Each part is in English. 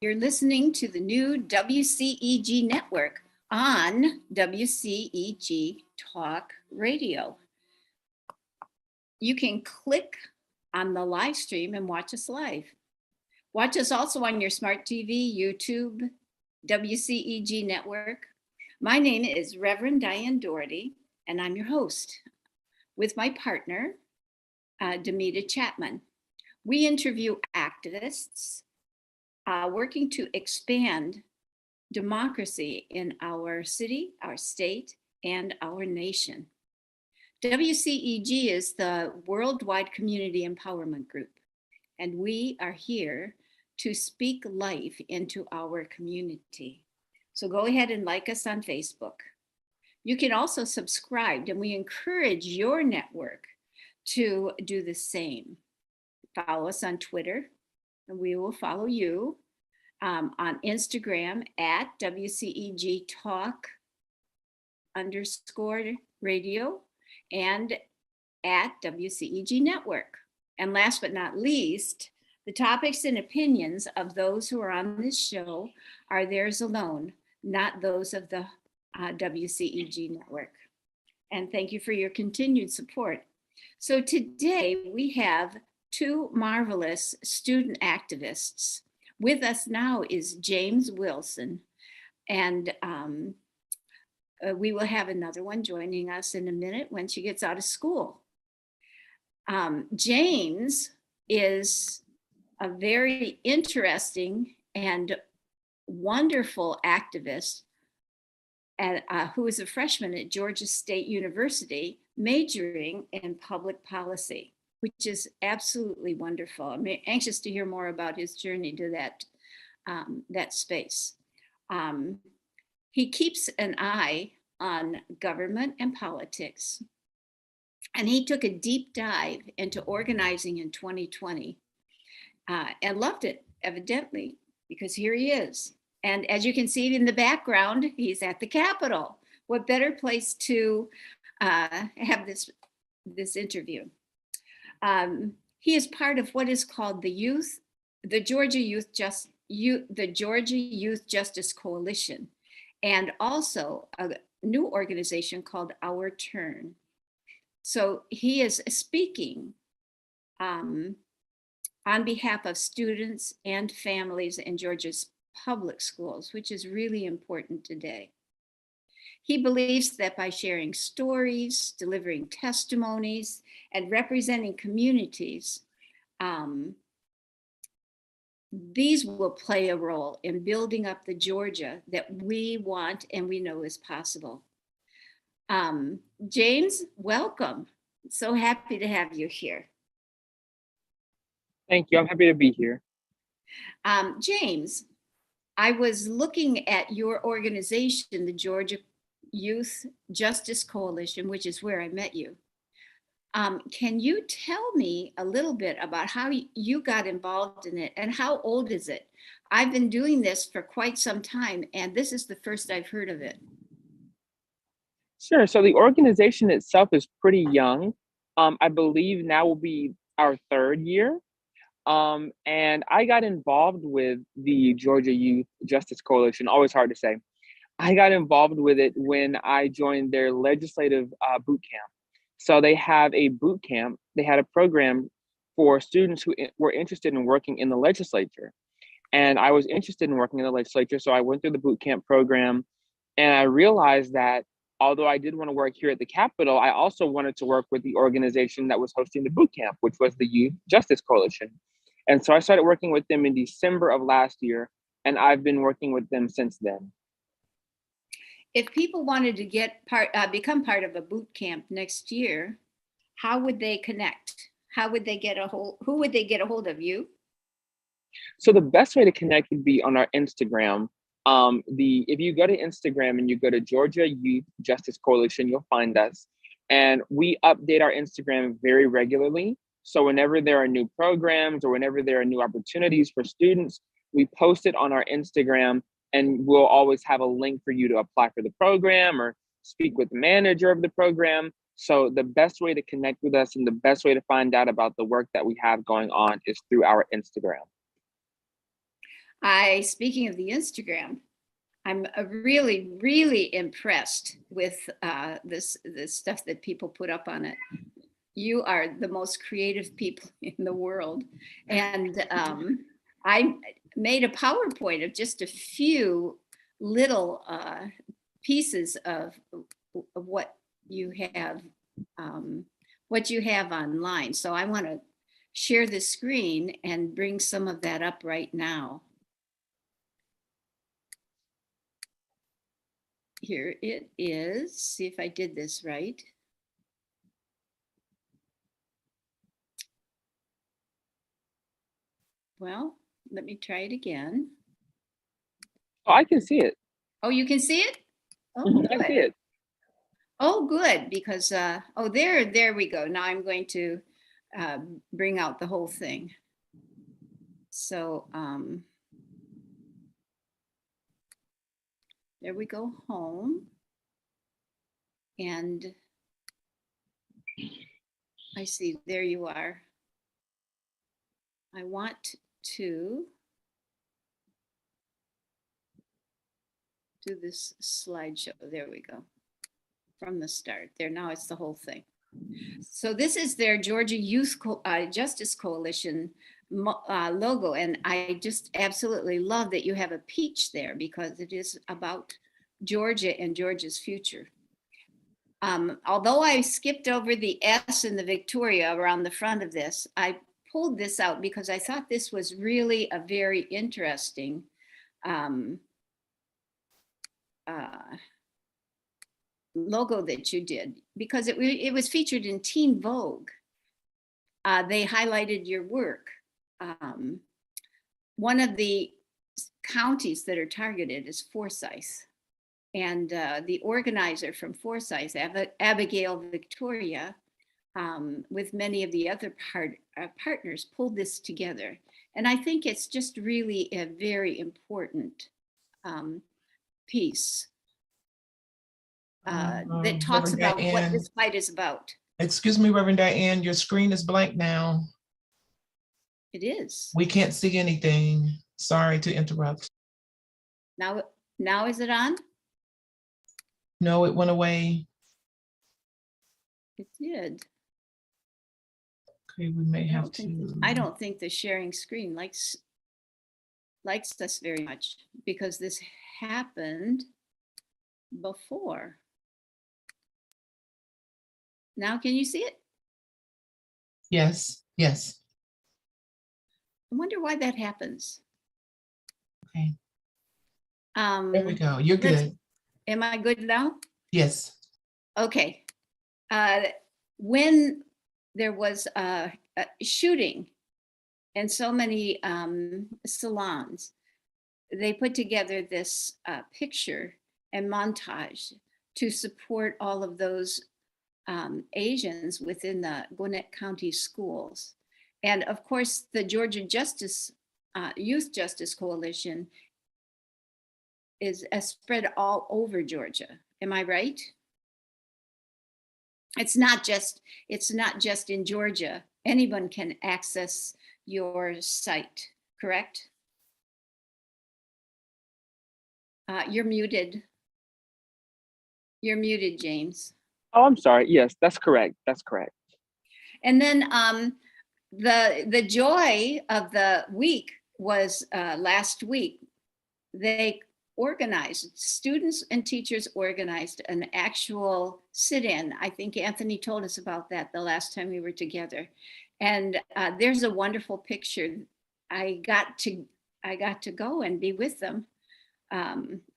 You're listening to the new WCEG Network on WCEG Talk Radio. You can click on the live stream and watch us live. Watch us also on your smart TV, YouTube, WCEG Network. My name is Reverend Diane Dougherty, and I'm your host with my partner, Demita Chapman. We interview activists working to expand democracy in our city, our state, and our nation. WCEG is the Worldwide Community Empowerment Group, and we are here to speak life into our community. So go ahead and like us on Facebook. You can also subscribe, and we encourage your network to do the same. Follow us on Twitter, and we will follow you on Instagram at WCEG Talk _radio and at WCEG Network. And last but not least, the topics and opinions of those who are on this show are theirs alone, not those of the WCEG Network. And thank you for your continued support. So today we have two marvelous student activists. With us now is James Wilson, and we will have another one joining us in a minute when she gets out of school. James is a very interesting and wonderful activist who is a freshman at Georgia State University, majoring in public policy, which is absolutely wonderful. I'm anxious to hear more about his journey to that space. He keeps an eye on government and politics, and he took a deep dive into organizing in 2020 and loved it, evidently, because here he is. And as you can see in the background, he's at the Capitol. What better place to have this interview? He is part of what is called the Georgia Youth Justice Coalition, and also a new organization called Our Turn. So he is speaking on behalf of students and families in Georgia's public schools, which is really important today. He believes that by sharing stories, delivering testimonies, and representing communities, these will play a role in building up the Georgia that we want and we know is possible. James, welcome. So happy to have you here. Thank you. I'm happy to be here. James, I was looking at your organization, the Georgia Youth Justice Coalition, which is where I met you. Can you tell me a little bit about how you got involved in it and how old is it? I've been doing this for quite some time, and this is the first I've heard of it. Sure. So the organization itself is pretty young. I believe now will be our third year. And I got involved with the Georgia Youth Justice Coalition, always hard to say. I got involved with it when I joined their legislative boot camp. So they have a boot camp. They had a program for students who were interested in working in the legislature. And I was interested in working in the legislature. So I went through the boot camp program, and I realized that although I did want to work here at the Capitol, I also wanted to work with the organization that was hosting the boot camp, which was the Youth Justice Coalition. And so I started working with them in December of last year, and I've been working with them since then. If people wanted to become part of a boot camp next year, how would they connect? How would they get who would they get a hold of? You? So the best way to connect would be on our Instagram. If you go to Instagram and you go to Georgia Youth Justice Coalition, you'll find us. And we update our Instagram very regularly. So whenever there are new programs or whenever there are new opportunities for students, we post it on our Instagram, and we'll always have a link for you to apply for the program or speak with the manager of the program. So the best way to connect with us and the best way to find out about the work that we have going on is through our Instagram. Speaking of the Instagram, I'm really, really impressed with this stuff that people put up on it. You are the most creative people in the world. And I made a PowerPoint of just a few little pieces of what you have online. So I want to share the screen and bring some of that up right now. Here it is. See if I did this right. Well, let me try it again. Oh, I can see it. Oh, you can see it? Oh, Mhm, I see good. it. Oh, good, because, oh, there we go. Now I'm going to bring out the whole thing. So there we go, home. And I see, there you are. I want to do this slideshow. There we go. From the start there. Now it's the whole thing. So this is their Georgia Youth Justice Coalition logo. And I just absolutely love that you have a peach there because it is about Georgia and Georgia's future. Although I skipped over the S and the Victoria around the front of this, I pulled this out because I thought this was really a very interesting logo that you did, because it was featured in Teen Vogue. They highlighted your work. One of the counties that are targeted is Forsyth. And the organizer from Forsyth, Abigail Victoria, with many of the other partners, pulled this together. And I think it's just really a very important piece that talks Reverend about Diane, what this fight is about. excuse me, Reverend Diane, your screen is blank now. It is. We can't see anything. Sorry to interrupt. Now is it on? No, it went away. It did. Okay, we may have to. I don't think the sharing screen likes us very much because this happened before. Now can you see it? Yes, yes. I wonder why that happens. Okay. There we go. You're good. Am I good now? Yes. Okay. When there was a shooting in so many salons, they put together this picture and montage to support all of those Asians within the Gwinnett County schools. And of course, the Georgia Youth Justice Coalition is spread all over Georgia. Am I right? It's not just in Georgia. Anyone can access your site, correct? You're muted. You're muted, James. Oh, I'm sorry. Yes, that's correct. That's correct. And then the joy of the week was last week. They organized, students and teachers organized an actual sit-in. I think Anthony told us about that the last time we were together. And there's a wonderful picture. I got to go and be with them,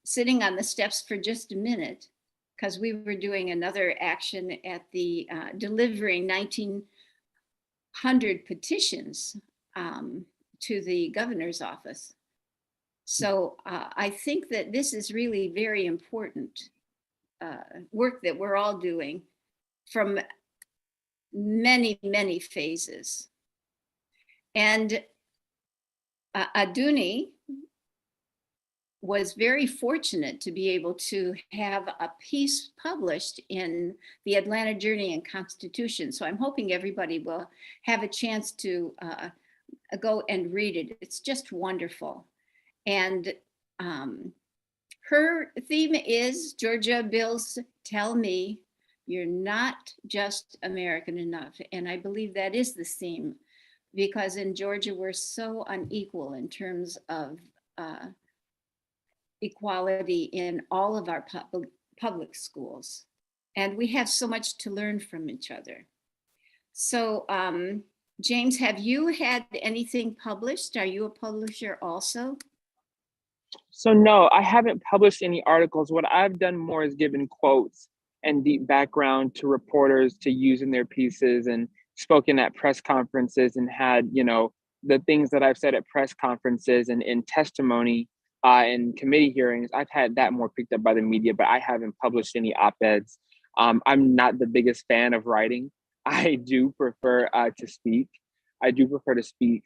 sitting on the steps for just a minute, because we were doing another action at the delivering 1,900 petitions to the governor's office. So I think that this is really very important work that we're all doing from many, many phases. And Adunni was very fortunate to be able to have a piece published in the Atlanta Journey and Constitution. So I'm hoping everybody will have a chance to go and read it. It's just wonderful. And her theme is Georgia Bills Tell Me You're Not Just American Enough. And I believe that is the theme, because in Georgia, we're so unequal in terms of equality in all of our public schools. And we have so much to learn from each other. So, James, have you had anything published? Are you a publisher also? So no, I haven't published any articles. What I've done more is given quotes and deep background to reporters to use in their pieces, and spoken at press conferences, and had, the things that I've said at press conferences and in testimony in committee hearings. I've had that more picked up by the media, but I haven't published any op-eds. I'm not the biggest fan of writing. I do prefer to speak.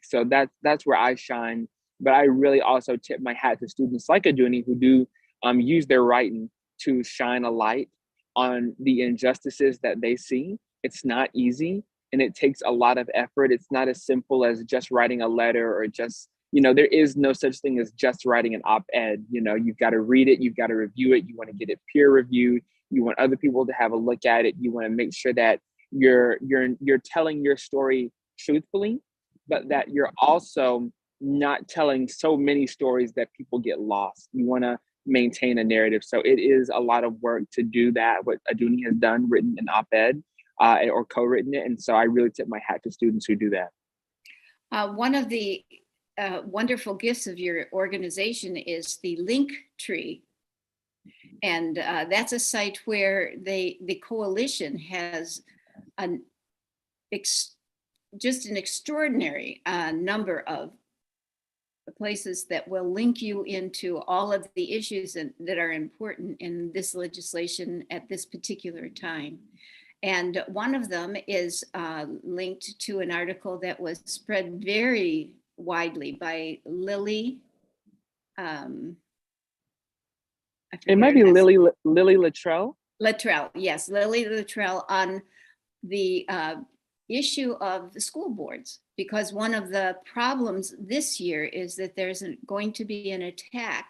So that's where I shine. But I really also tip my hat to students like Adunni who do use their writing to shine a light on the injustices that they see. It's not easy, and it takes a lot of effort. It's not as simple as just writing a letter, or just, there is no such thing as just writing an op-ed. You've got to read it, you've got to review it, you want to get it peer reviewed, you want other people to have a look at it, you want to make sure that you're telling your story truthfully, but that you're also not telling so many stories that people get lost. You want to maintain a narrative. So it is a lot of work to do that, what Adunni has done, written an op-ed or co-written it. And so I really tip my hat to students who do that. One of the wonderful gifts of your organization is the link tree. And that's a site where the coalition has just an extraordinary number of places that will link you into all of the issues that are important in this legislation at this particular time. And one of them is linked to an article that was spread very widely by Lily. It might be Lily Luttrell. Luttrell, yes, Lily Luttrell, on the issue of the school boards, because one of the problems this year is that there's going to be an attack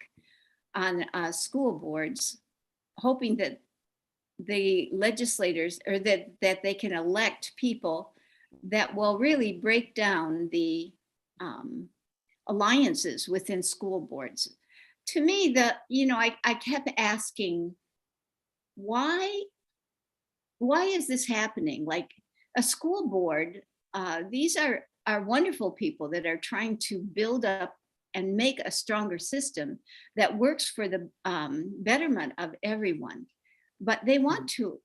on school boards, hoping that the legislators, or that they can elect people that will really break down the alliances within school boards. To me, I kept asking, why is this happening? Like, a school board, these are wonderful people that are trying to build up and make a stronger system that works for the betterment of everyone. But they want to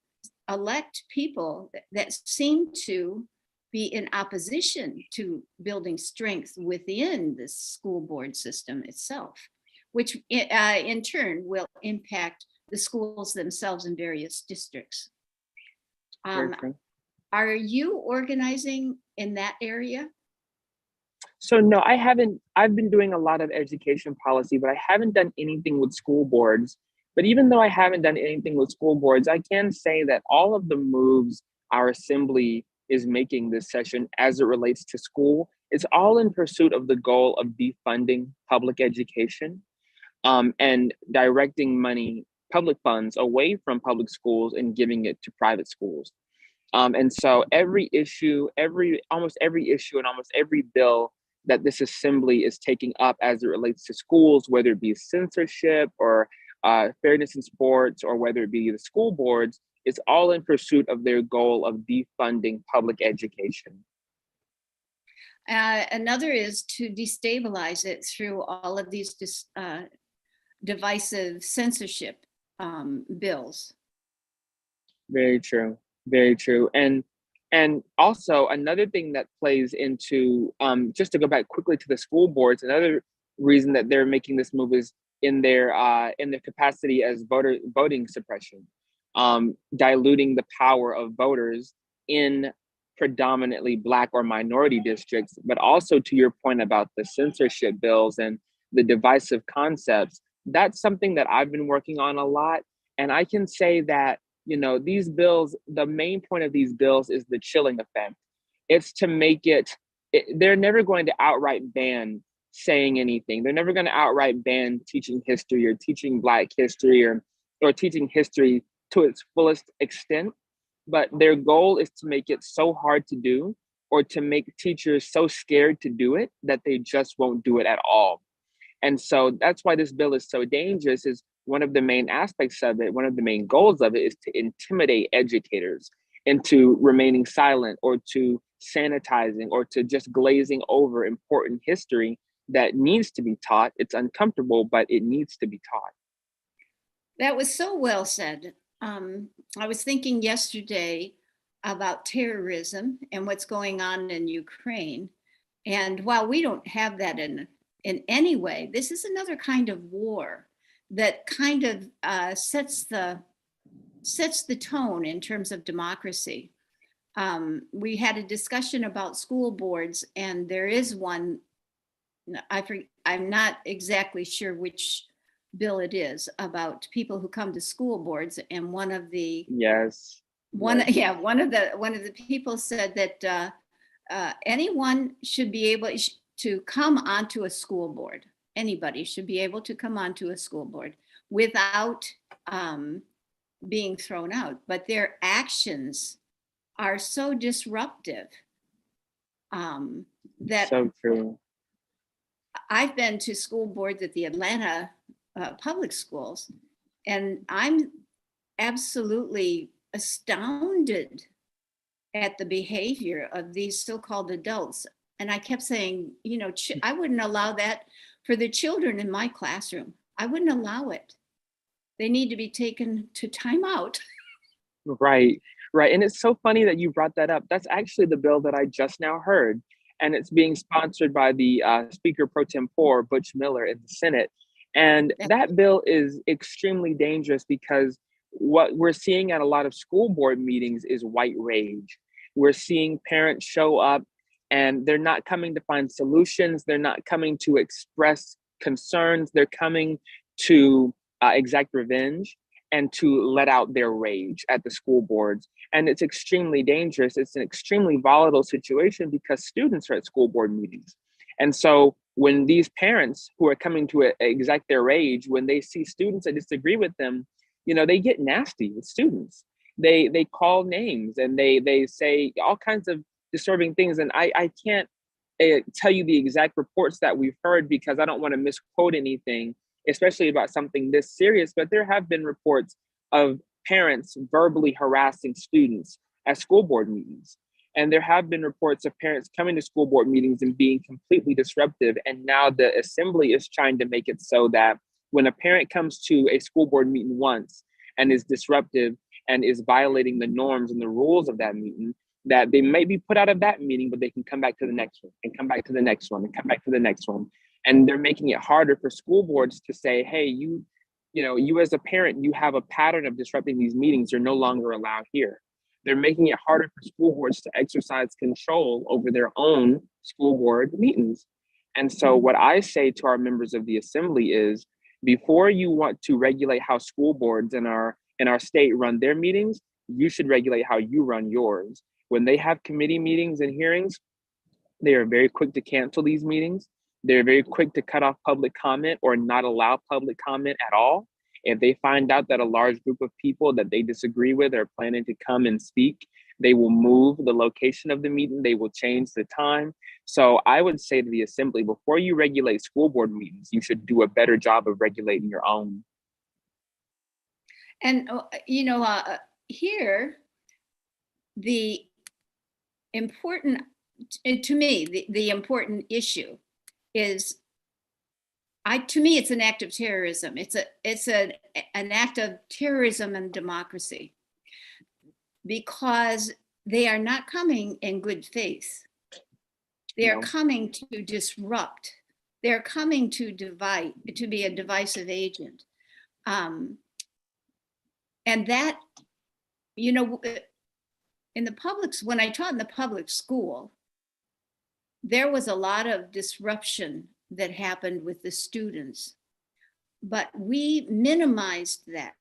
elect people that seem to be in opposition to building strength within the school board system itself, which in turn will impact the schools themselves in various districts. Are you organizing in that area? So no, I haven't. I've been doing a lot of education policy, but I haven't done anything with school boards. But even though I haven't done anything with school boards, I can say that all of the moves our assembly is making this session as it relates to school, it's all in pursuit of the goal of defunding public education and directing money, public funds, away from public schools and giving it to private schools. And so almost every issue and almost every bill that this assembly is taking up as it relates to schools, whether it be censorship or fairness in sports, or whether it be the school boards, it's all in pursuit of their goal of defunding public education. Another is to destabilize it through all of these divisive censorship bills. Very true. Very true. And also another thing that plays into, just to go back quickly to the school boards, another reason that they're making this move is in their capacity as voting suppression, diluting the power of voters in predominantly Black or minority districts, but also to your point about the censorship bills and the divisive concepts. That's something that I've been working on a lot. And I can say that, these bills, the main point of these bills is the chilling effect. It's to make they're never going to outright ban saying anything. They're never going to outright ban teaching history or teaching Black history or teaching history to its fullest extent. But their goal is to make it so hard to do, or to make teachers so scared to do it that they just won't do it at all. And so that's why this bill is so dangerous. Is one of the main aspects of it, one of the main goals of it, is to intimidate educators into remaining silent, or to sanitizing, or to just glazing over important history that needs to be taught. It's uncomfortable, but it needs to be taught. That was so well said. I was thinking yesterday about terrorism and what's going on in Ukraine. And while we don't have that in any way, this is another kind of war that kind of sets the tone in terms of democracy. We had a discussion about school boards, and there is one, I'm not exactly sure which bill it is, about people who come to school boards, and one of the one of the people said that anyone should be able to come onto a school board. Anybody should be able to come onto a school board without being thrown out, but their actions are so disruptive that So true. I've been to school boards at the Atlanta public schools, and I'm absolutely astounded at the behavior of these so-called adults. And I kept saying, you know, I wouldn't allow that for the children in my classroom. I wouldn't allow it. They need to be taken to timeout. Right. And it's so funny that you brought that up. That's actually the bill that I just now heard. And it's being sponsored by the Speaker Pro Tempore, Butch Miller, in the Senate. And that bill is extremely dangerous because what we're seeing at a lot of school board meetings is white rage. We're seeing parents show up and they're not coming to find solutions. They're not coming to express concerns. They're coming to exact revenge and to let out their rage at the school boards. And it's extremely dangerous. It's an extremely volatile situation because students are at school board meetings. And so when these parents who are coming to exact their rage, when they see students that disagree with them, you know, they get nasty with students. They call names and they say all kinds of disturbing things. And I can't tell you the exact reports that we've heard because I don't want to misquote anything, especially about something this serious, but there have been reports of parents verbally harassing students at school board meetings. And there have been reports of parents coming to school board meetings and being completely disruptive. And now the assembly is trying to make it so that when a parent comes to a school board meeting once and is disruptive and is violating the norms and the rules of that meeting, that they may be put out of that meeting, but they can come back to the next one and come back to the next one and come back to the next one. And they're making it harder for school boards to say, hey, you as a parent, you have a pattern of disrupting these meetings. You're no longer allowed here. They're making it harder for school boards to exercise control over their own school board meetings. And so what I say to our members of the assembly is, before you want to regulate how school boards in our state run their meetings, you should regulate how you run yours. When they have committee meetings and hearings, they are very quick to cancel these meetings. They're very quick to cut off public comment or not allow public comment at all. If they find out that a large group of people that they disagree with are planning to come and speak, they will move the location of the meeting. They will change the time. So I would say to the assembly, before you regulate school board meetings, you should do a better job of regulating your own. And, here, the important, to me, the important issue is, to me, it's an act of terrorism. It's an act of terrorism and democracy, because they are not coming in good faith. They are coming to disrupt. They're coming to divide, to be a divisive agent. And that, in the public, when I taught in the public school, there was a lot of disruption that happened with the students, but we minimized that.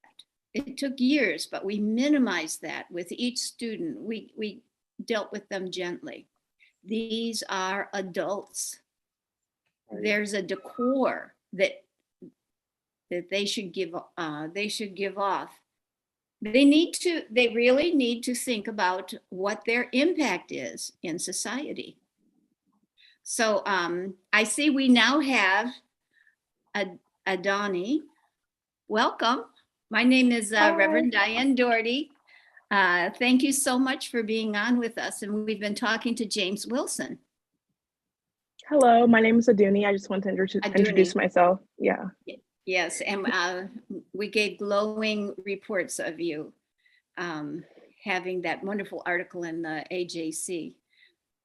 It took years, but we minimized that with each student. We dealt with them gently. These are adults. there's a decor that they should give off. They really need to think about what their impact is in society. So I see we now have Adunni. Welcome. My name is Reverend Diane Dougherty. Thank you so much for being on with us. And we've been talking to James Wilson. Hello, my name is Adunni. I just want to introduce myself. Yeah. Yes, and we gave glowing reports of you having that wonderful article in the AJC.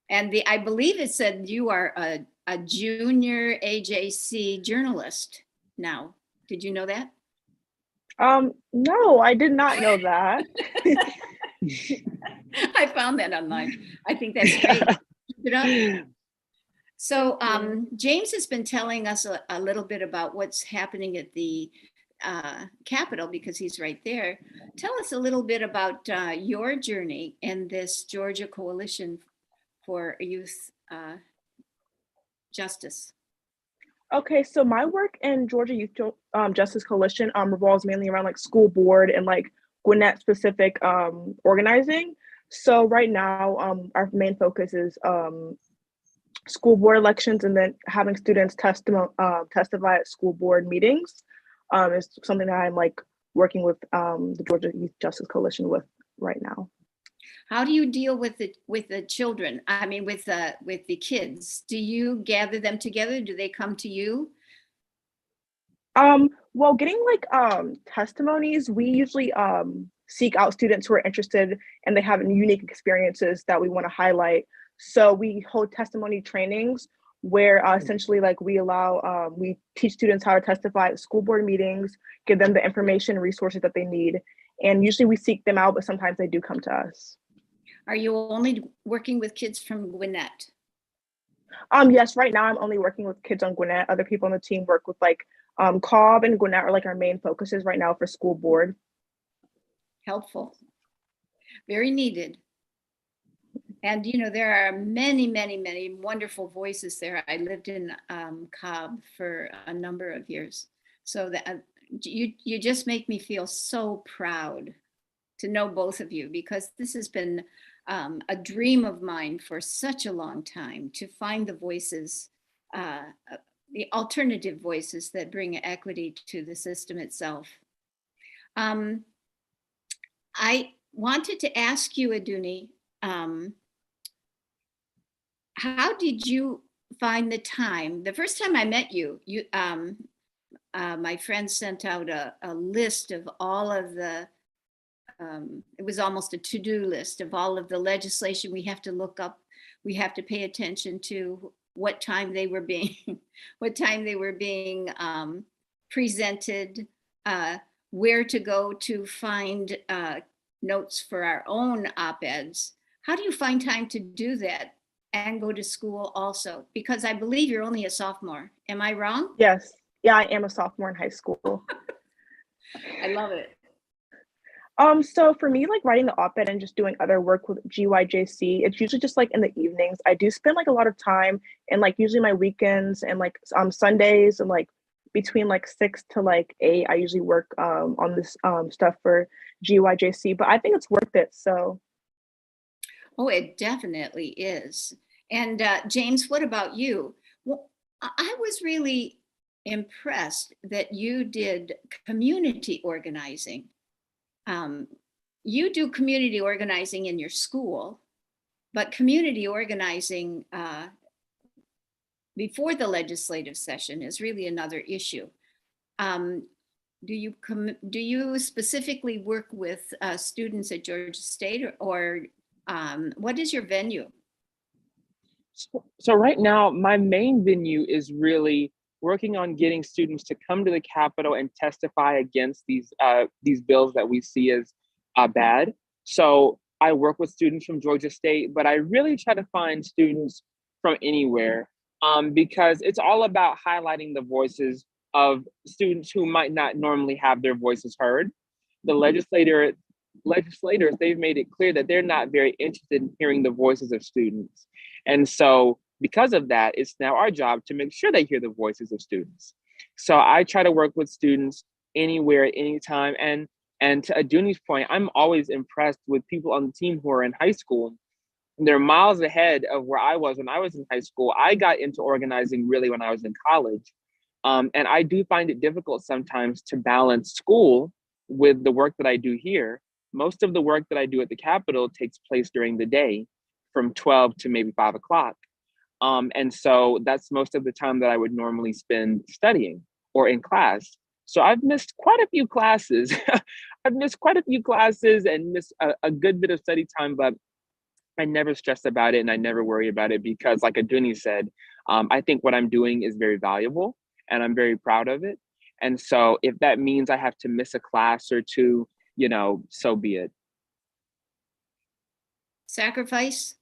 And I believe it said you are a junior AJC journalist now. Did you know that? No, I did not know that. I found that online. I think that's great. Keep it up. So James has been telling us a little bit about what's happening at the Capitol because he's right there. Tell us a little bit about your journey in this Georgia Coalition for Youth Justice. Okay, so my work in Georgia Youth Justice Coalition revolves mainly around like school board and like Gwinnett specific organizing. So right now, our main focus is school board elections, and then having students testify at school board meetings is something that I'm like working with the Georgia Youth Justice Coalition with right now. How do you deal with the children? I mean, with the kids, do you gather them together? Do they come to you? Well, getting like testimonies, we usually seek out students who are interested and they have unique experiences that we want to highlight. So we hold testimony trainings where essentially like we teach students how to testify at school board meetings, give them the information and resources that they need. And usually we seek them out, but sometimes they do come to us. Are you only working with kids from Gwinnett? Yes, right now I'm only working with kids on Gwinnett. Other people on the team work with like Cobb and Gwinnett are like our main focuses right now for school board. Helpful. Very needed. And you know, there are many, many, many wonderful voices there. I lived in Cobb for a number of years. So that you just make me feel so proud to know both of you, because this has been a dream of mine for such a long time, to find the voices, the alternative voices that bring equity to the system itself. I wanted to ask you, Adunni, how did you find the time? The first time I met you, my friend sent out a list of all of the it was almost a to-do list of all of the legislation we have to look up. We have to pay attention to what time they were being presented, where to go to find notes for our own op-eds. How do you find time to do that and go to school also? Because I believe you're only a sophomore. Am I wrong? Yes. Yeah, I am a sophomore in high school. I love it. So for me, like writing the op-ed and just doing other work with GYJC, it's usually just like in the evenings. I do spend like a lot of time and like usually my weekends and like Sundays, and like between like 6 to like 8, I usually work on this stuff for GYJC, but I think it's worth it. So. Oh, it definitely is. And James, what about you? Well, I was really impressed that you did community organizing. You do community organizing in your school, but community organizing before the legislative session is really another issue. Do you specifically work with students at Georgia State, or what is your venue? So right now, my main venue is really working on getting students to come to the Capitol and testify against these bills that we see as bad. So I work with students from Georgia State, but I really try to find students from anywhere because it's all about highlighting the voices of students who might not normally have their voices heard. The legislators, they've made it clear that they're not very interested in hearing the voices of students. And so because of that, it's now our job to make sure they hear the voices of students. So I try to work with students anywhere, anytime. And to Adunni's point, I'm always impressed with people on the team who are in high school. They're miles ahead of where I was when I was in high school. I got into organizing really when I was in college. And I do find it difficult sometimes to balance school with the work that I do here. Most of the work that I do at the Capitol takes place during the day from 12 to maybe 5 o'clock. And so that's most of the time that I would normally spend studying or in class. So I've missed quite a few classes. I've missed quite a few classes and missed a good bit of study time, but I never stress about it and I never worry about it because, like Adunni said, I think what I'm doing is very valuable and I'm very proud of it. And so if that means I have to miss a class or two, so be it. Sacrifice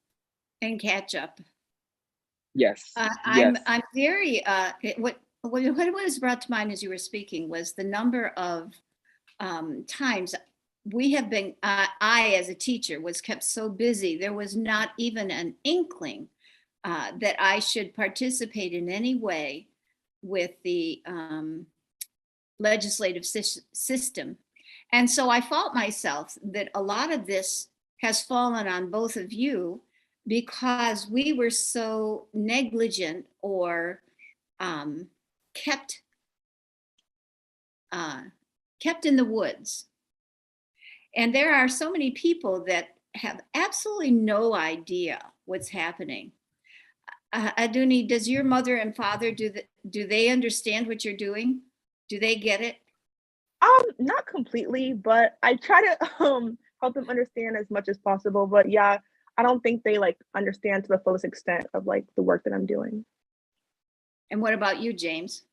and catch up. Yes. I'm very, what was brought to mind as you were speaking was the number of times we have been, I as a teacher was kept so busy, there was not even an inkling that I should participate in any way with the legislative system. And so I fault myself that a lot of this has fallen on both of you because we were so negligent or kept in the woods. And there are so many people that have absolutely no idea what's happening. Adunni, does your mother and father, do they understand what you're doing? Do they get it? Not completely, but I try to help them understand as much as possible. But yeah, I don't think they understand to the fullest extent of the work that I'm doing. And what about you, James?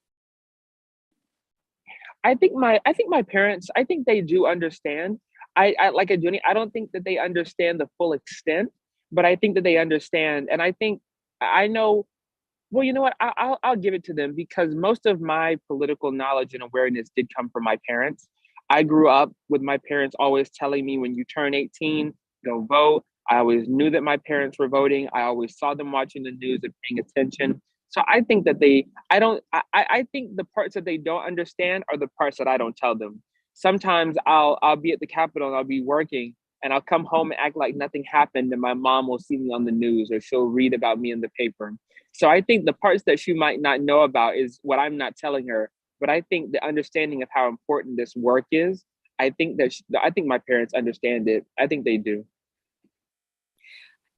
I think my parents, I think they do understand. I like Adunni, I don't think that they understand the full extent, but I think that they understand. And I know, well, you know what? I'll give it to them because most of my political knowledge and awareness did come from my parents. I grew up with my parents always telling me when you turn 18, go vote. I always knew that my parents were voting. I always saw them watching the news and paying attention. So I think that I think the parts that they don't understand are the parts that I don't tell them. Sometimes I'll be at the Capitol and I'll be working and I'll come home and act like nothing happened and my mom will see me on the news or she'll read about me in the paper. So I think the parts that she might not know about is what I'm not telling her. But I think the understanding of how important this work is, I think my parents understand it. I think they do.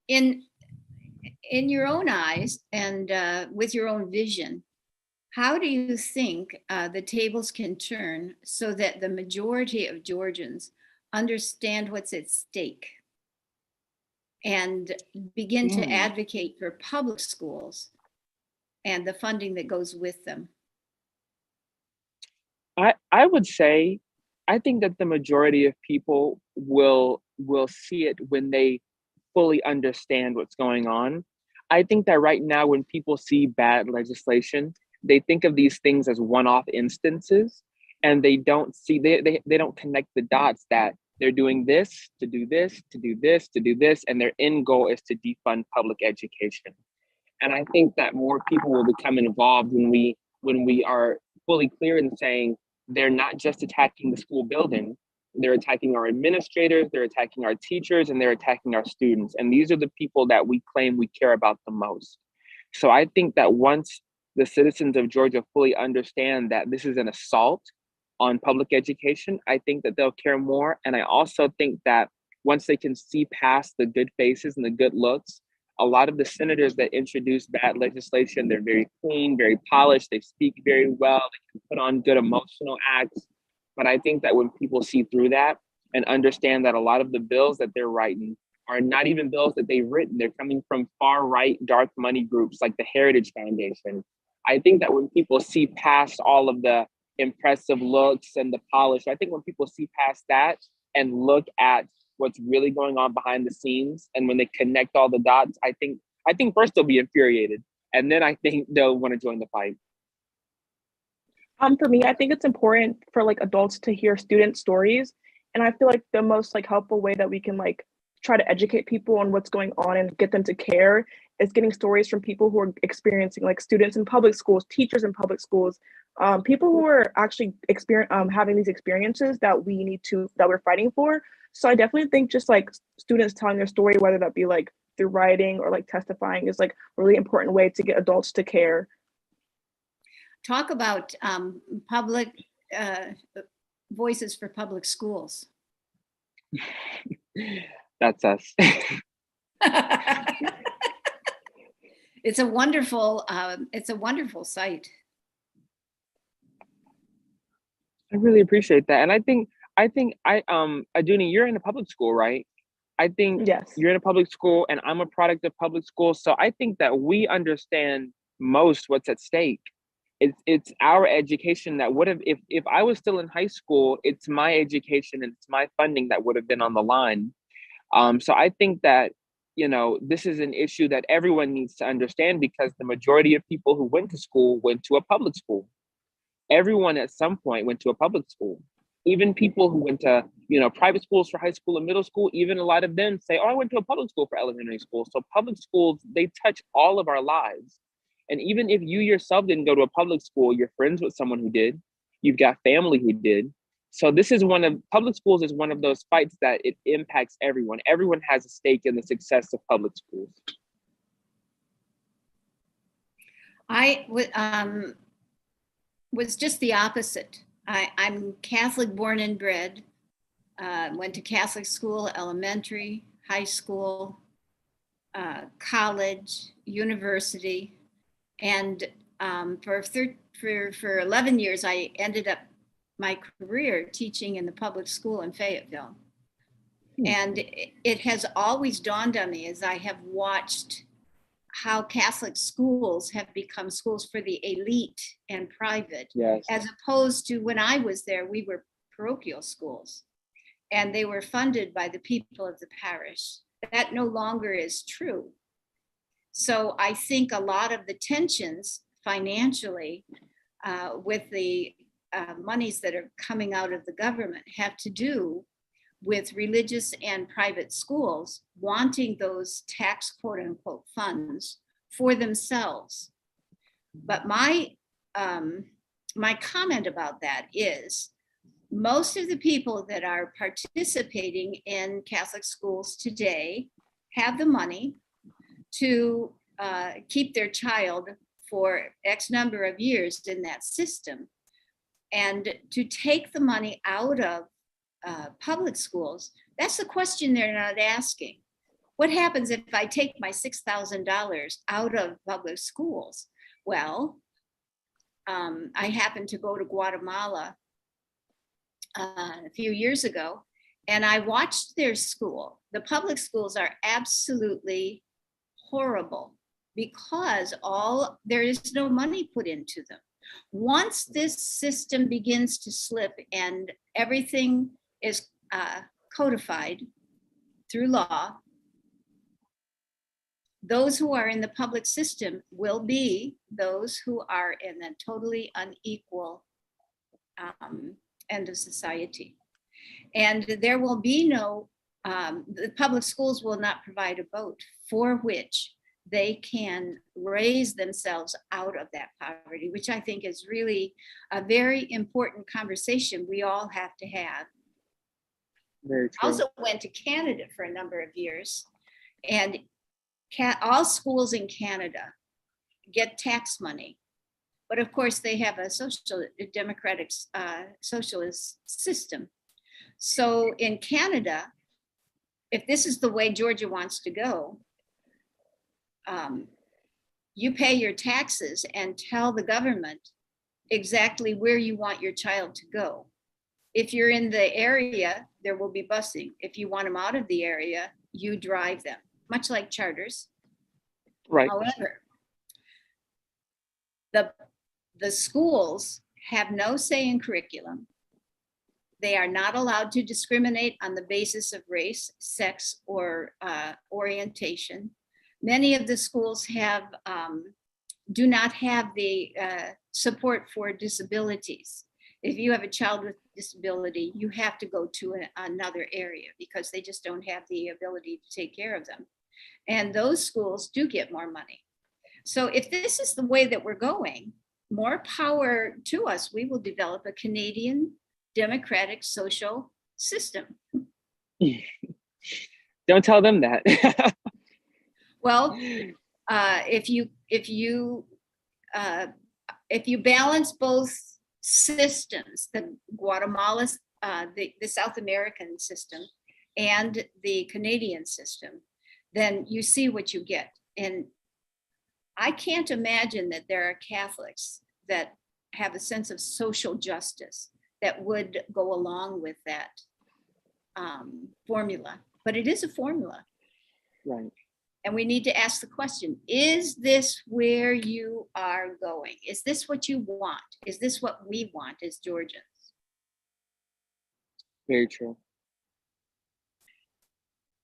In your own eyes and with your own vision, how do you think the tables can turn so that the majority of Georgians understand what's at stake and begin to advocate for public schools and the funding that goes with them? I would say, I think that the majority of people will see it when they fully understand what's going on. I think that right now, when people see bad legislation, they think of these things as one-off instances, and they don't connect the dots that they're doing this, to do this, to do this, to do this, and their end goal is to defund public education. And I think that more people will become involved when we are fully clear in saying they're not just attacking the school building, they're attacking our administrators, they're attacking our teachers, and they're attacking our students. And these are the people that we claim we care about the most. So I think that once the citizens of Georgia fully understand that this is an assault on public education, I think that they'll care more. And I also think that once they can see past the good faces and the good looks, a lot of the senators that introduce bad legislation, they're very clean, very polished, they speak very well, they can put on good emotional acts. But I think that when people see through that and understand that a lot of the bills that they're writing are not even bills that they've written, they're coming from far right dark money groups like the Heritage Foundation. I think that when people see past all of the impressive looks and the polish, I think when people see past that and look at what's really going on behind the scenes, and when they connect all the dots, I think first they'll be infuriated, and then I think they'll want to join the fight. For me, I think it's important for adults to hear student stories, and I feel like the most helpful way that we can try to educate people on what's going on and get them to care it's getting stories from people who are experiencing, like students in public schools, teachers in public schools, people who are actually having these experiences that we're fighting for. So I definitely think just like students telling their story, whether that be like through writing or like testifying, is like a really important way to get adults to care. Talk about public voices for public schools. That's us. It's a wonderful site. I really appreciate that. And I think Adunni, you're in a public school, right? I think Yes. you're in a public school and I'm a product of public school. So I think that we understand most what's at stake. It's our education that would have, if I was still in high school, it's my education and it's my funding that would have been on the line. So I think that, this is an issue that everyone needs to understand, because the majority of people who went to school went to a public school. Everyone at some point went to a public school. Even people who went to, private schools for high school and middle school, even a lot of them say, oh, I went to a public school for elementary school. So public schools, they touch all of our lives. And even if you yourself didn't go to a public school, you're friends with someone who did. You've got family who did. So public schools is one of those fights that it impacts everyone. Everyone has a stake in the success of public schools. I was just the opposite. I'm Catholic born and bred, went to Catholic school, elementary, high school, college, university. And for 11 years, I ended up my career teaching in the public school in Fayetteville. And it has always dawned on me as I have watched how Catholic schools have become schools for the elite and private, yes, as opposed to when I was there, we were parochial schools and they were funded by the people of the parish. That no longer is true. So I think a lot of the tensions financially with the monies that are coming out of the government have to do with religious and private schools wanting those tax quote unquote funds for themselves. But my comment about that is most of the people that are participating in Catholic schools today have the money to keep their child for X number of years in that system. And to take the money out of public schools, that's the question they're not asking. What happens if I take my $6,000 out of public schools? Well, I happened to go to Guatemala a few years ago, and I watched their school. The public schools are absolutely horrible because there is no money put into them. Once this system begins to slip and everything is codified through law, those who are in the public system will be those who are in a totally unequal end of society. And there will be no, the public schools will not provide a boat for which they can raise themselves out of that poverty, which I think is really a very important conversation we all have to have. Very true. I also went to Canada for a number of years, and all schools in Canada get tax money. But of course, they have a democratic socialist system. So in Canada, if this is the way Georgia wants to go, you pay your taxes and tell the government exactly where you want your child to go. If you're in the area, there will be busing. If you want them out of the area, you drive them, much like charters. Right. However, the schools have no say in curriculum. They are not allowed to discriminate on the basis of race, sex, or orientation. Many of the schools do not have the support for disabilities. If you have a child with disability, you have to go to another area because they just don't have the ability to take care of them. And those schools do get more money. So if this is the way that we're going, more power to us. We will develop a Canadian democratic social system. Don't tell them that. Well, if you balance both systems, the Guatemala, the South American system, and the Canadian system, then you see what you get. And I can't imagine that there are Catholics that have a sense of social justice that would go along with that formula. But it is a formula. Right. And we need to ask the question, is this where you are going? Is this what you want? Is this what we want as Georgians? Very true.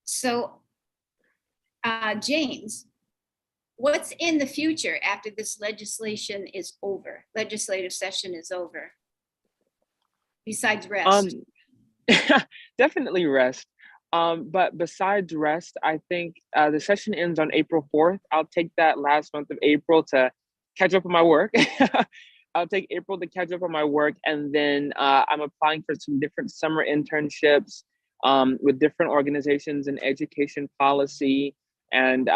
So, James, what's in the future after this legislation is over, legislative session is over, besides rest? Definitely rest. But besides rest, I think the session ends on April 4th. I'll take that last month of April to catch up on my work. I'll take April to catch up on my work. And then I'm applying for some different summer internships with different organizations in education policy and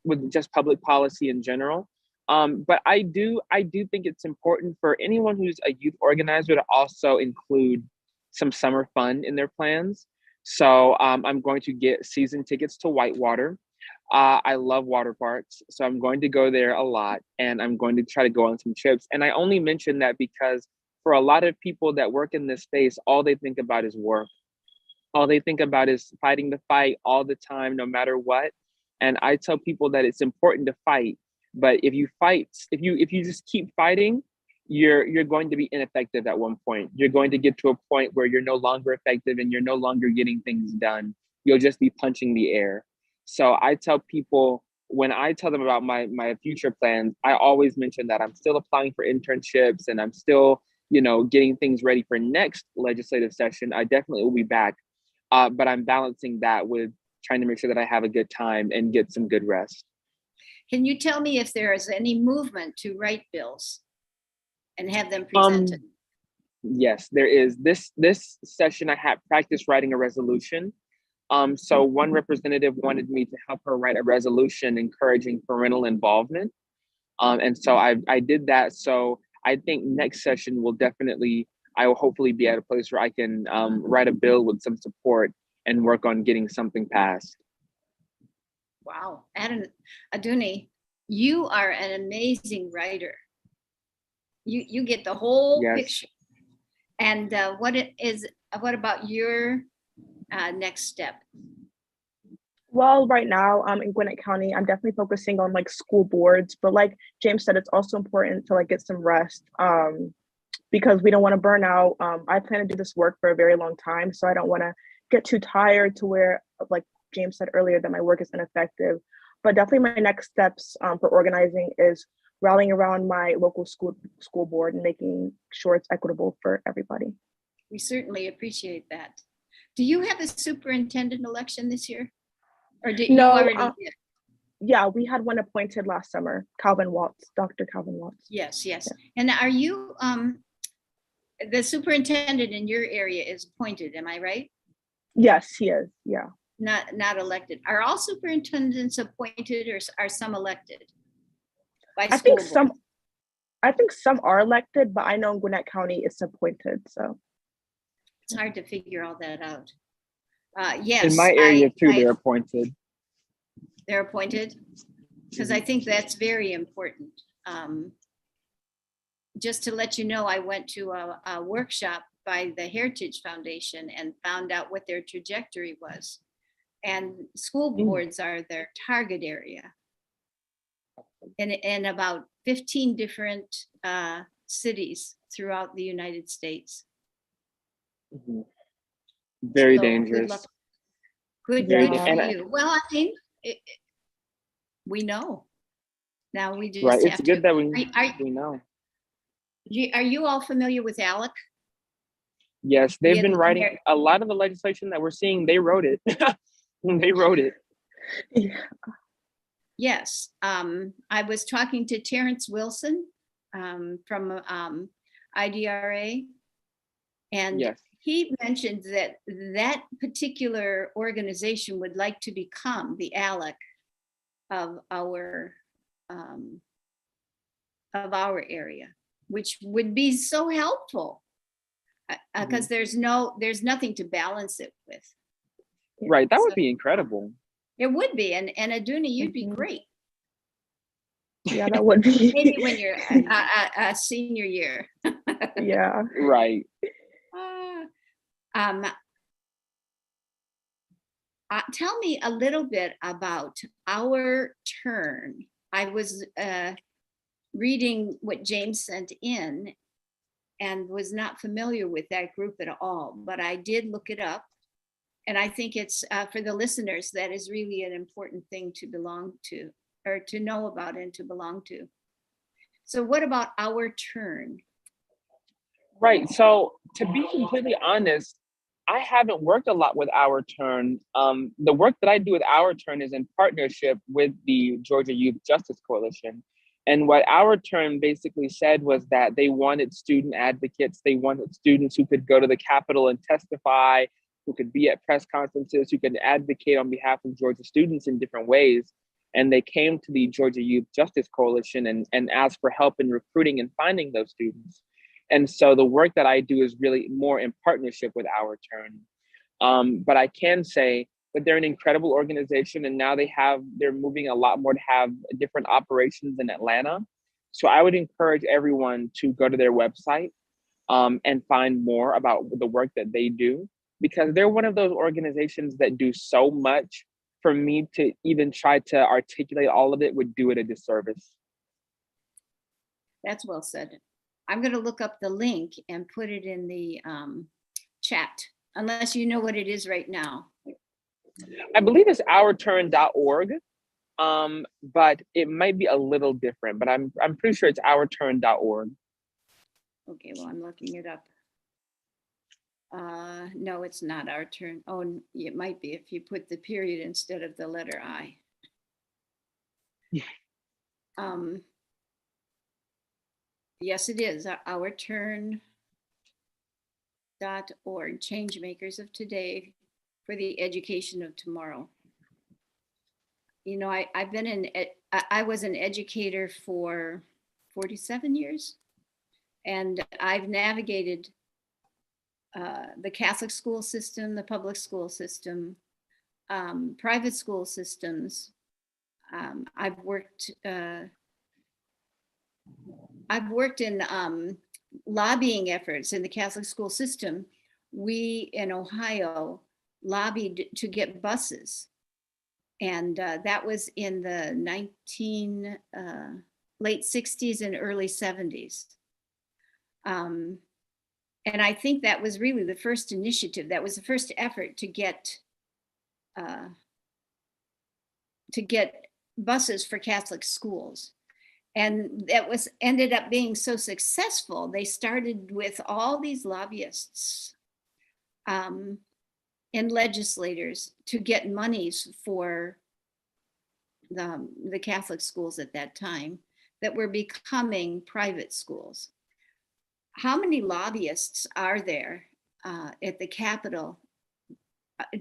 with just public policy in general. But I do think it's important for anyone who's a youth organizer to also include some summer fun in their plans. So I'm going to get season tickets to Whitewater. I love water parks, so I'm going to go there a lot, and I'm going to try to go on some trips. And I only mention that because for a lot of people that work in this space, all they think about is work. All they think about is fighting the fight all the time, no matter what. And I tell people that it's important to fight, but if you just keep fighting, you're going to be ineffective at one point. You're going to get to a point where you're no longer effective and you're no longer getting things done. You'll just be punching the air. So I tell people, when I tell them about my future plans, I always mention that I'm still applying for internships and I'm still, getting things ready for next legislative session. I definitely will be back. But I'm balancing that with trying to make sure that I have a good time and get some good rest. Can you tell me if there is any movement to write bills and have them presented? Yes, there is. This session, I had practice writing a resolution. So one representative wanted me to help her write a resolution encouraging parental involvement. And so I did that. So I think next session I will hopefully be at a place where I can write a bill with some support and work on getting something passed. Wow. Adunni, you are an amazing writer. You get the whole picture. And what about your next step? Well, right now, in Gwinnett County, I'm definitely focusing on school boards, but like James said, it's also important to get some rest because we don't want to burn out. I plan to do this work for a very long time, so I don't want to get too tired to where, like James said earlier, that my work is ineffective. But definitely my next steps for organizing is rallying around my local school board and making sure it's equitable for everybody. We certainly appreciate that. Do you have a superintendent election this year? Or did you already did? Yeah, we had one appointed last summer, Dr. Calvin Watts. Yes. Yeah. And are you, the superintendent in your area is appointed, am I right? Yes, he is, yeah. Not elected. Are all superintendents appointed or are some elected? I think some are elected, but I know in Gwinnett County it's appointed, so. It's hard to figure all that out. Yes. In my area too, they're appointed. They're appointed? Because I think that's very important. Just to let you know, I went to a workshop by the Heritage Foundation and found out what their trajectory was. And school boards are their target area. In about 15 different cities throughout the United States. Mm-hmm. Very dangerous. Good for you. Well, I mean, we know. Now we just have to. It's good that we know. Are you all familiar with ALEC? Yes, they've been writing a lot of the legislation that we're seeing. They wrote it. They wrote it. Yeah. Yes, I was talking to Terrence Wilson from IDRA, and Yes. he mentioned that that particular organization would like to become the ALEC of our area, which would be so helpful because there's nothing to balance it with. Right, that would So, be incredible. It would be, and Adunni, you'd be Mhm. great. Yeah, that would be. Maybe when you're a senior year. Yeah. Right. Um, tell me a little bit about our turn. I was reading what James sent in and was not familiar with that group at all, but I did look it up. And I think it's for the listeners, that is really an important thing to belong to, or to know about and to belong to. So what about our turn? Right. So to be completely honest, I haven't worked a lot with Our Turn. The work that I do with Our Turn is in partnership with the Georgia Youth Justice Coalition. And what Our Turn basically said was that they wanted student advocates. They wanted students who could go to the Capitol and testify, who could be at press conferences, who could advocate on behalf of Georgia students in different ways. And they came to the Georgia Youth Justice Coalition and asked for help in recruiting and finding those students. And so the work that I do is really more in partnership with Our Turn. But I can say that they're an incredible organization, and now they're moving a lot more to have different operations in Atlanta. So I would encourage everyone to go to their website and find more about the work that they do, because they're one of those organizations that do so much. For me to even try to articulate all of it would do it a disservice. That's well said. I'm going to look up the link and put it in the chat, unless you know what it is right now. I believe it's ourturn.org, but it might be a little different, but I'm pretty sure it's ourturn.org. Okay, well, I'm looking it up. No, it's not Our Turn. Oh, it might be if you put the period instead of the letter I. Yes, it is ourturn.org, change makers of today for the education of tomorrow. You know, I was an educator for 47 years, and I've navigated the Catholic school system, the public school system, private school systems. I've worked in lobbying efforts in the Catholic school system. We in Ohio lobbied to get buses, and that was in the late 60s and early 70s. And I think that was really the first initiative. That was the first effort to get buses for Catholic schools. And that ended up being so successful. They started with all these lobbyists and legislators to get monies for the Catholic schools at that time that were becoming private schools. How many lobbyists are there at the Capitol?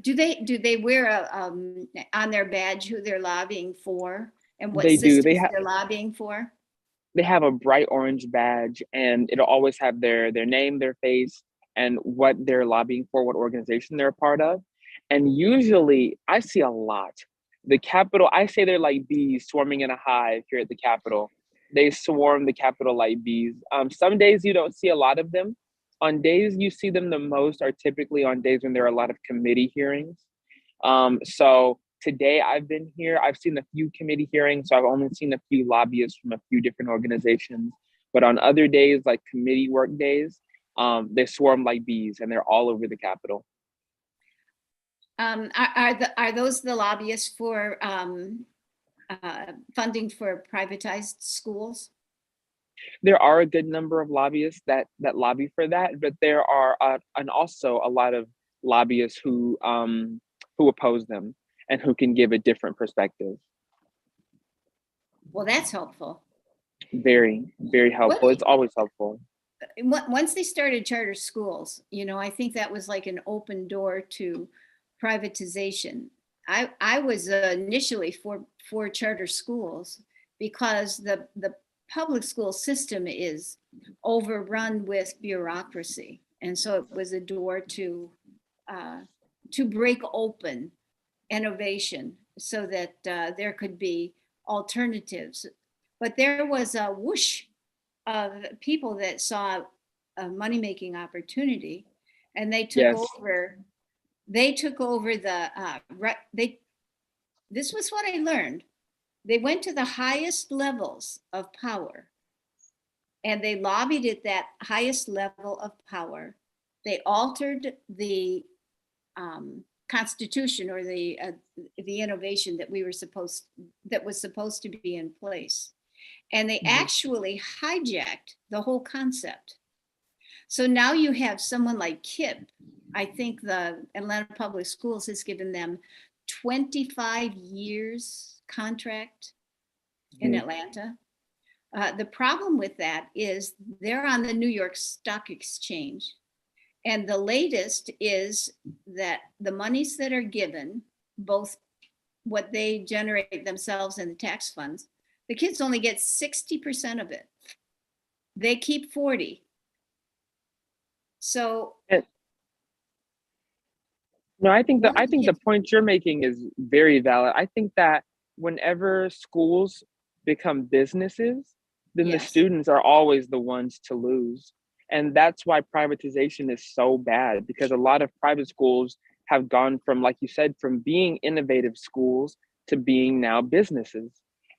Do they wear on their badge who they're lobbying for and what They do. systems they're lobbying for? They have a bright orange badge, and it'll always have their name, their face, and what they're lobbying for, what organization they're a part of. And usually I see a lot. The Capitol, I say they're like bees swarming in a hive here at the Capitol. They swarm the Capitol like bees. Some days you don't see a lot of them. On days you see them the most are typically on days when there are a lot of committee hearings. So today I've been here, I've seen a few committee hearings, so I've only seen a few lobbyists from a few different organizations. But on other days, like committee work days, they swarm like bees and they're all over the Capitol. Are those the lobbyists for funding for privatized schools? There are a good number of lobbyists that lobby for that, but there are and also a lot of lobbyists who oppose them. and who can give a different perspective. Well, that's helpful. Very, very helpful. It's always helpful. Once they started charter schools, I think that was like an open door to privatization. I was initially for charter schools because the public school system is overrun with bureaucracy. And so it was a door to break open innovation so that there could be alternatives. But there was a whoosh of people that saw a money-making opportunity, and they took over. They took over this was what I learned. They went to the highest levels of power, and they lobbied at that highest level of power. They altered the Constitution or the innovation that was supposed to be in place. And they actually hijacked the whole concept. So now you have someone like KIPP. I think the Atlanta Public Schools has given them 25 years contract in Atlanta. The problem with that is they're on the New York Stock Exchange. And the latest is that the monies that are given, both what they generate themselves and the tax funds, the kids only get 60% of it. They keep 40. So no, I think the point you're making is very valid. I think that whenever schools become businesses, then the students are always the ones to lose. And that's why privatization is so bad, because a lot of private schools have gone from, like you said, from being innovative schools to being now businesses.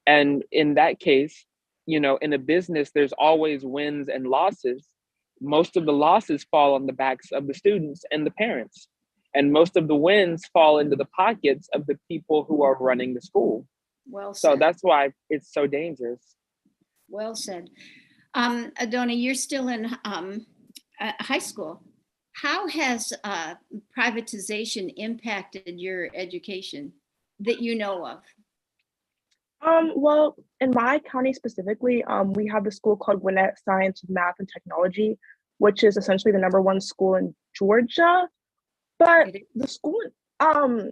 And in that case, in a business, there's always wins and losses. Most of the losses fall on the backs of the students and the parents. And most of the wins fall into the pockets of the people who are running the school. Well said. So that's why it's so dangerous. Well said. Adunni, you're still in high school. How has privatization impacted your education that you know of? Well, in my county specifically, we have the school called Gwinnett Science, Math, and Technology, which is essentially the #1 school in Georgia. But the school in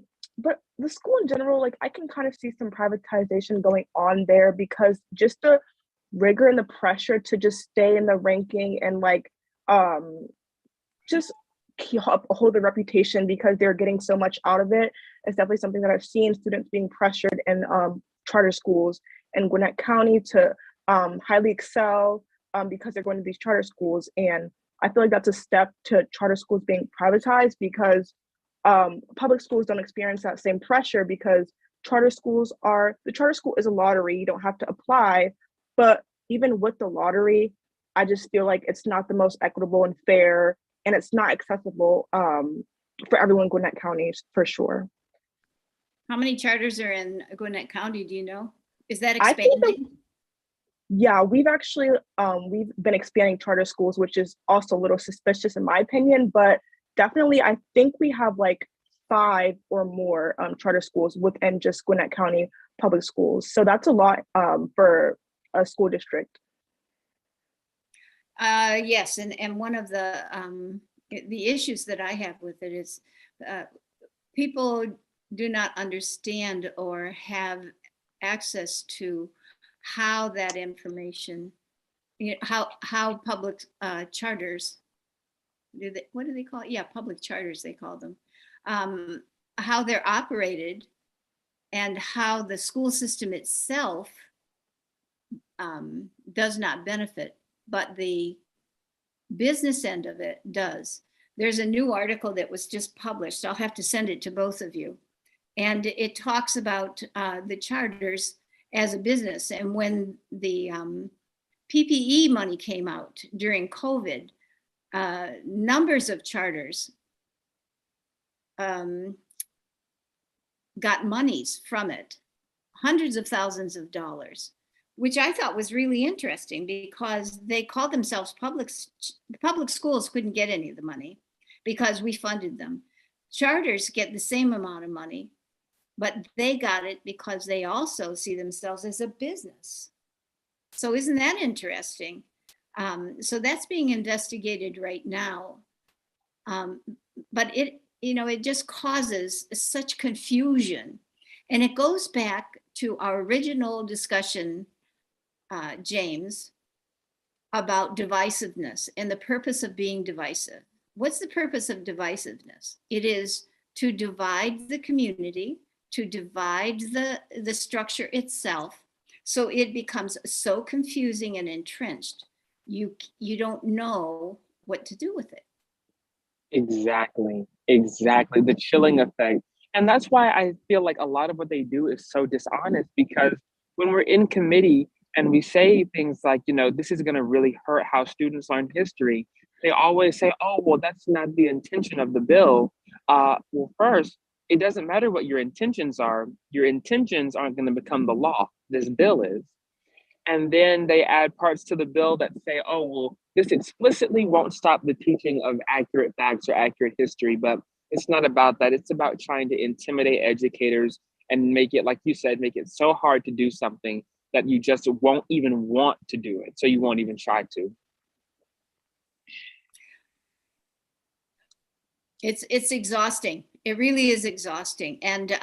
general, like I can kind of see some privatization going on there, because just the rigor and the pressure to just stay in the ranking and just hold the reputation because they're getting so much out of it. It's definitely something that I've seen students being pressured in charter schools in Gwinnett County to highly excel because they're going to these charter schools. And I feel like that's a step to charter schools being privatized, because public schools don't experience that same pressure, because the charter school is a lottery. You don't have to apply. But even with the lottery, I just feel like it's not the most equitable and fair, and it's not accessible for everyone in Gwinnett County, for sure. How many charters are in Gwinnett County? Do you know? Is that expanding? Yeah, we've been expanding charter schools, which is also a little suspicious in my opinion, but definitely I think we have like 5 or more charter schools within just Gwinnett County public schools. So that's a lot for a school district. Yes, and one of the issues that I have with it is people do not understand or have access to how that information, how public charters, what do they call it? Yeah, public charters, they call them, how they're operated, and how the school system itself does not benefit, but the business end of it does. There's a new article that was just published. I'll have to send it to both of you. And it talks about the charters as a business. And when the PPE money came out during COVID, numbers of charters got monies from it, hundreds of thousands of dollars, which I thought was really interesting, because they called themselves public schools couldn't get any of the money because we funded them. Charters get the same amount of money, but they got it because they also see themselves as a business. So isn't that interesting? So that's being investigated right now. But it just causes such confusion. And it goes back to our original discussion, James, about divisiveness and the purpose of being divisive. What's the purpose of divisiveness? It is to divide the community, to divide the structure itself, so it becomes so confusing and entrenched, you don't know what to do with it. Exactly. The chilling effect. And that's why I feel like a lot of what they do is so dishonest, because when we're in committee and we say things like, this is going to really hurt how students learn history, they always say, oh, well, that's not the intention of the bill. Well, first, it doesn't matter what your intentions are. Your intentions aren't going to become the law. This bill is. And then they add parts to the bill that say, oh, well, this explicitly won't stop the teaching of accurate facts or accurate history, but it's not about that. It's about trying to intimidate educators and make it, like you said, make it so hard to do something that you just won't even want to do it. So you won't even try to. It's exhausting. It really is exhausting. And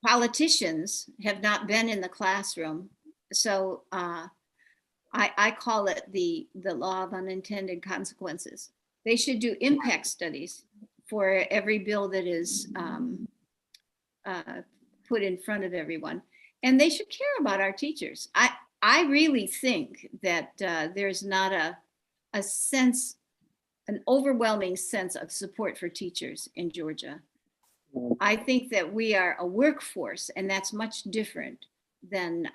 politicians have not been in the classroom. So I call it the law of unintended consequences. They should do impact studies for every bill that is put in front of everyone. And they should care about our teachers. I really think that there's not a sense, an overwhelming sense of support for teachers in Georgia. I think that we are a workforce, and that's much different than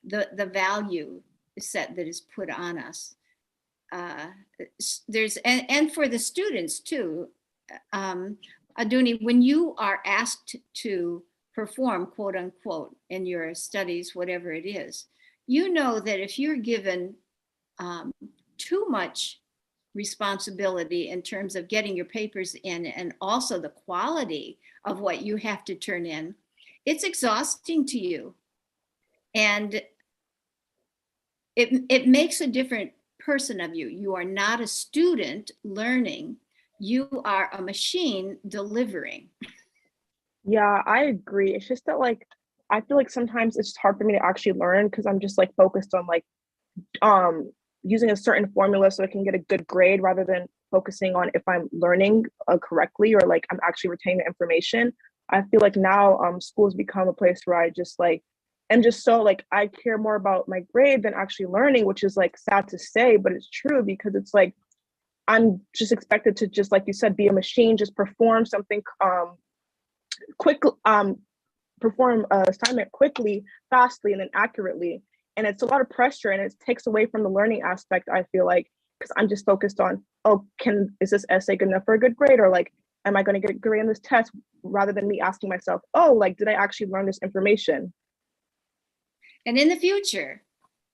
the value set that is put on us. And for the students too, Adunni, when you are asked to perform, quote unquote, in your studies, whatever it is, you know that if you're given too much responsibility in terms of getting your papers in and also the quality of what you have to turn in, it's exhausting to you. And it makes a different person of you. You are not a student learning, you are a machine delivering. Yeah, I agree. It's just that I feel like sometimes it's hard for me to actually learn because I'm just focused on using a certain formula so I can get a good grade rather than focusing on if I'm learning correctly or I'm actually retaining the information. I feel like now school's become a place where I just am just so I care more about my grade than actually learning, which is sad to say, but it's true because it's I'm just expected to just, like you said, be a machine, just perform something quick, perform an assignment quickly, fastly, and then accurately. And it's a lot of pressure and it takes away from the learning aspect, I feel like, because I'm just focused on, is this essay good enough for a good grade? Or am I going to get a grade on this test? Rather than me asking myself, did I actually learn this information? And in the future,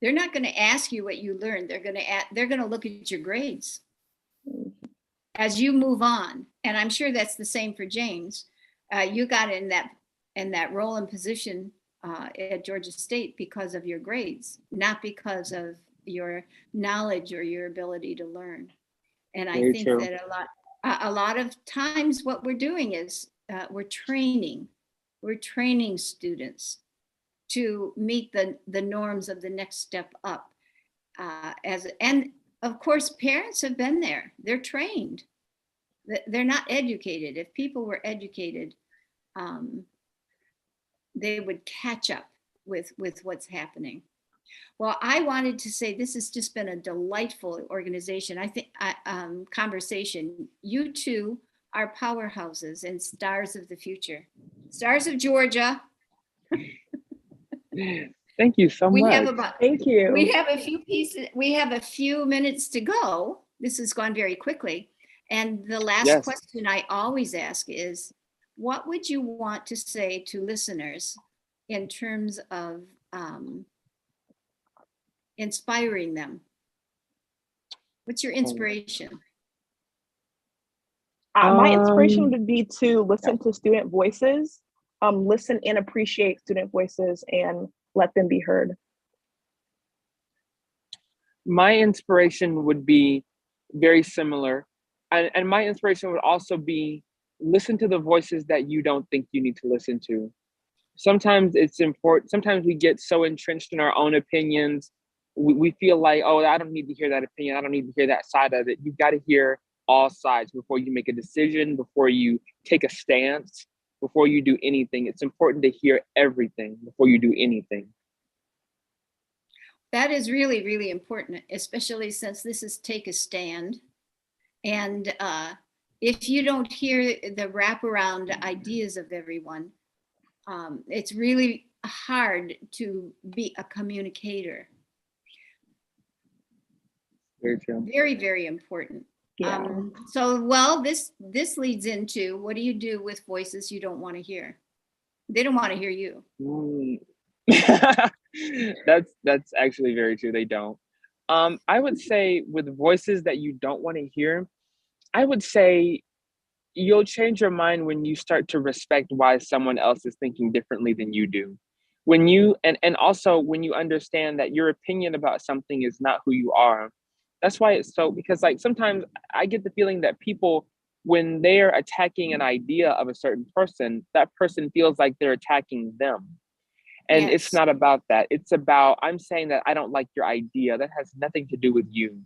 they're not going to ask you what you learned. They're going to look at your grades as you move on. And I'm sure that's the same for James. You got in that role and position at Georgia State because of your grades, not because of your knowledge or your ability to learn. And I think that a lot of times what we're doing is we're training students to meet the norms of the next step up. And of course, parents have been there. They're trained. They're not educated. If people were educated, they would catch up with what's happening. Well, I wanted to say this has just been a delightful organization. I think conversation. You two are powerhouses and stars of the future, stars of Georgia. Thank you so much. Thank you. We have a few pieces. We have a few minutes to go. This has gone very quickly. And the last question I always ask is, what would you want to say to listeners in terms of inspiring them? What's your inspiration? My inspiration would be to listen to student voices listen and appreciate student voices and let them be heard. My inspiration would be very similar. And my inspiration would also be listen to the voices that you don't think you need to listen to. Sometimes it's important. Sometimes we get so entrenched in our own opinions. We feel like, oh, I don't need to hear that opinion. I don't need to hear that side of it. You've got to hear all sides before you make a decision, before you take a stance, before you do anything. It's important to hear everything before you do anything. That is really, really important, especially since this is Take a Stand. And if you don't hear the wraparound ideas of everyone, it's really hard to be a communicator. Very true. Very, very important. Yeah. So, well, this leads into, what do you do with voices you don't want to hear? They don't want to hear you. That's actually very true. They don't. I would say with voices that you don't want to hear, I would say you'll change your mind when you start to respect why someone else is thinking differently than you do. When you and also when you understand that your opinion about something is not who you are. That's why it's so, because like sometimes I get the feeling that people, when they're attacking an idea of a certain person, that person feels like they're attacking them. And it's Yes. not about that. It's about, I'm saying that I don't like your idea. That has nothing to do with you.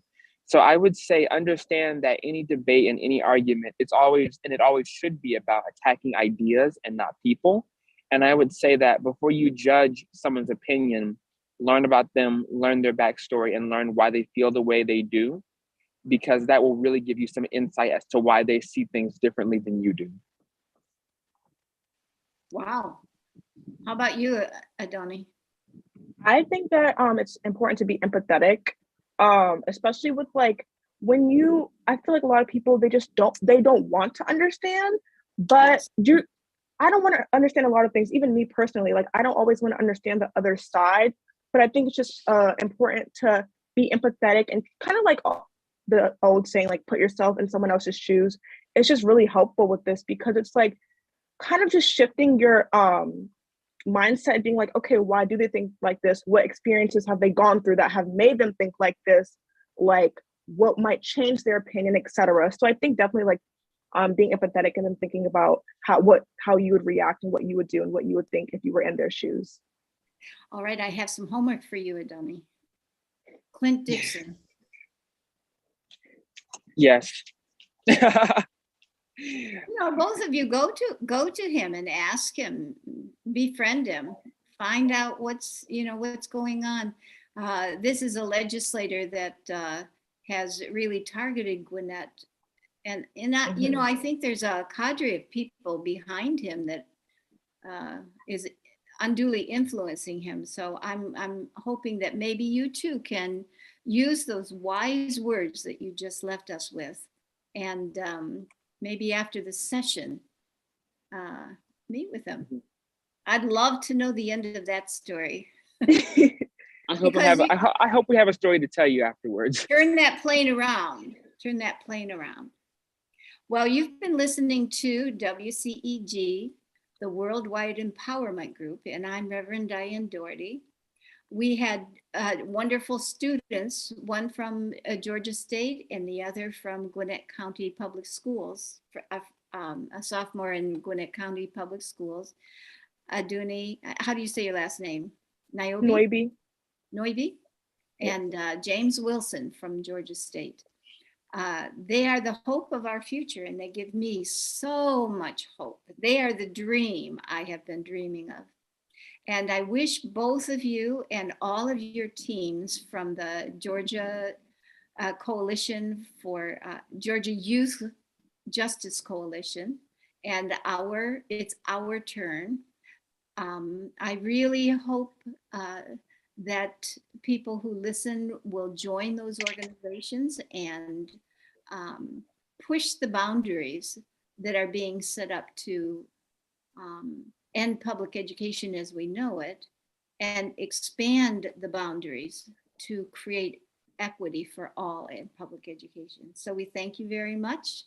So I would say understand that any debate and any argument, it always should be about attacking ideas and not people. And I would say that before you judge someone's opinion, learn about them, learn their backstory, and learn why they feel the way they do, because that will really give you some insight as to why they see things differently than you do. Wow. How about you, Adunni? I think that it's important to be empathetic, especially with like I feel like a lot of people, they don't want to understand, but Yes. I don't want to understand a lot of things, even me personally. Like, I don't always want to understand the other side, but I think it's just important to be empathetic and kind of like the old saying, like, put yourself in someone else's shoes. It's just really helpful with this, because it's like kind of just shifting your mindset, being like, okay, why do they think like this? What experiences have they gone through that have made them think like this? Like, what might change their opinion, etc. So I think definitely like being empathetic and then thinking about how you would react and what you would do and what you would think if you were in their shoes. All right, I have some homework for you, Adunni. Clint Dixon. Yes. Both of you go to him and ask him, befriend him, find out what's going on. This is a legislator that has really targeted Gwinnett, and I think there's a cadre of people behind him that is unduly influencing him. So I'm hoping that maybe you too can use those wise words that you just left us with, and maybe after the session, meet with him. I'd love to know the end of that story. I hope we have a story to tell you afterwards. Turn that plane around. Well, you've been listening to WCEG, the Worldwide Empowerment Group, and I'm Reverend Diane Dougherty. We had wonderful students, one from Georgia State and the other from Gwinnett County Public Schools, a sophomore in Gwinnett County Public Schools. Adunni, how do you say your last name? Noibi? Noibi? And James Wilson from Georgia State. They are the hope of our future, and they give me so much hope. They are the dream I have been dreaming of. And I wish both of you and all of your teams from the Georgia Coalition for Georgia Youth Justice Coalition and It's Our Turn. I really hope that people who listen will join those organizations and push the boundaries that are being set up to end public education as we know it, and expand the boundaries to create equity for all in public education. So we thank you very much.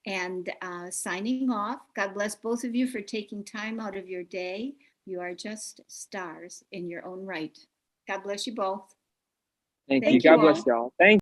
And signing off, God bless both of you for taking time out of your day. You are just stars in your own right. God bless you both. Thank you. Thank you God bless all. y'all. Thank